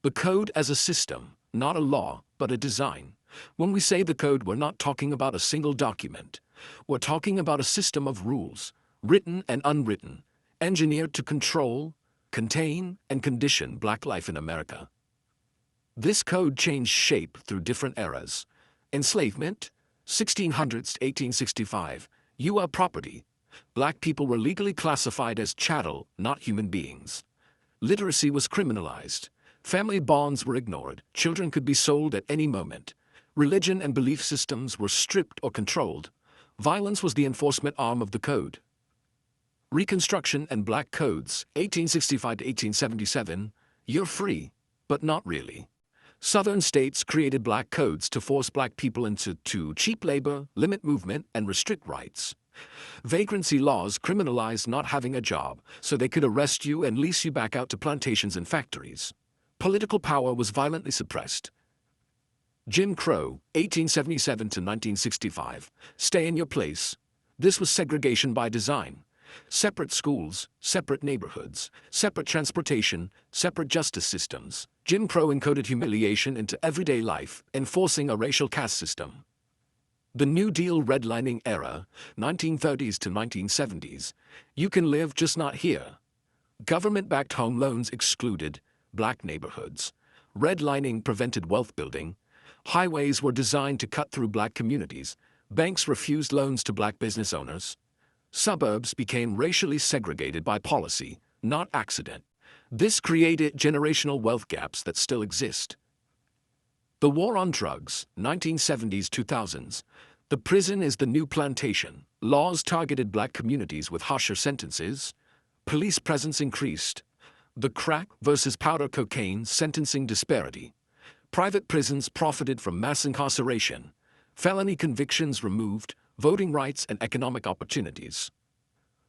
The code as a system, not a law, but a design. When we say the code, we're not talking about a single document. We're talking about a system of rules, written and unwritten, engineered to control, contain, and condition Black life in America. This code changed shape through different eras. Enslavement, 1600s to 1865, you are property. Black people were legally classified as chattel, not human beings. Literacy was criminalized. Family bonds were ignored. Children could be sold at any moment. Religion and belief systems were stripped or controlled. Violence was the enforcement arm of the code. Reconstruction and Black codes, 1865 to 1877, you're free, but not really. Southern states created Black codes to force Black people into cheap labor, limit movement, and restrict rights. Vagrancy laws criminalized not having a job, so they could arrest you and lease you back out to plantations and factories. Political power was violently suppressed. Jim Crow, 1877 to 1965, stay in your place. This was segregation by design. Separate schools, separate neighborhoods, separate transportation, separate justice systems. Jim Crow encoded humiliation into everyday life, enforcing a racial caste system. The New Deal redlining era, 1930s to 1970s. You can live, just not here. Government-backed home loans excluded Black neighborhoods. Redlining prevented wealth building. Highways were designed to cut through Black communities. Banks refused loans to Black business owners. Suburbs became racially segregated by policy, not accident. This created generational wealth gaps that still exist. The war on drugs, 1970s, 2000s. The prison is the new plantation. Laws targeted Black communities with harsher sentences. Police presence increased. The crack versus powder cocaine sentencing disparity. Private prisons profited from mass incarceration. Felony convictions removed. Voting rights and economic opportunities.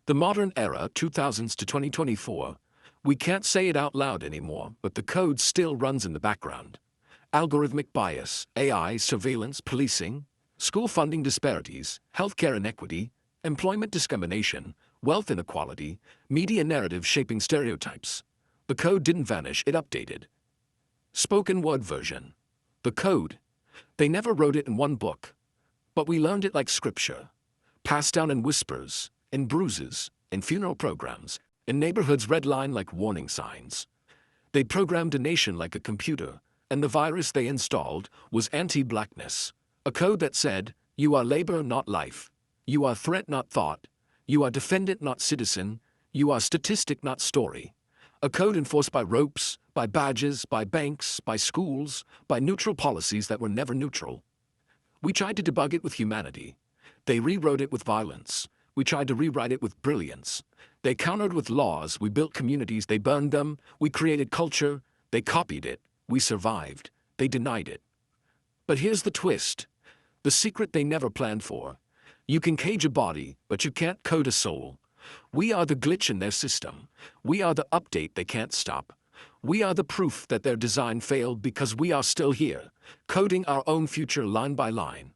The modern era, 2000s to 2024, we can't say it out loud anymore, but the code still runs in the background. Algorithmic bias, AI, surveillance, policing, school funding disparities, healthcare inequity, employment discrimination, wealth inequality, media narrative shaping stereotypes. The code didn't vanish, it updated. Spoken word version. The code. They never wrote it in one book. But we learned it like scripture, passed down in whispers, in bruises, in funeral programs, in neighborhoods redlined like warning signs. They programmed a nation like a computer, and the virus they installed was anti-Blackness. A code that said, you are labor, not life. You are threat, not thought. You are defendant, not citizen. You are statistic, not story. A code enforced by ropes, by badges, by banks, by schools, by neutral policies that were never neutral. We tried to debug it with humanity. They rewrote it with violence. We tried to rewrite it with brilliance. They countered with laws. We built communities. They burned them. We created culture. They copied it. We survived. They denied it. But here's the twist. The secret they never planned for. You can cage a body, but you can't code a soul. We are the glitch in their system. We are the update they can't stop. We are the proof that their design failed because we are still here, coding our own future line by line.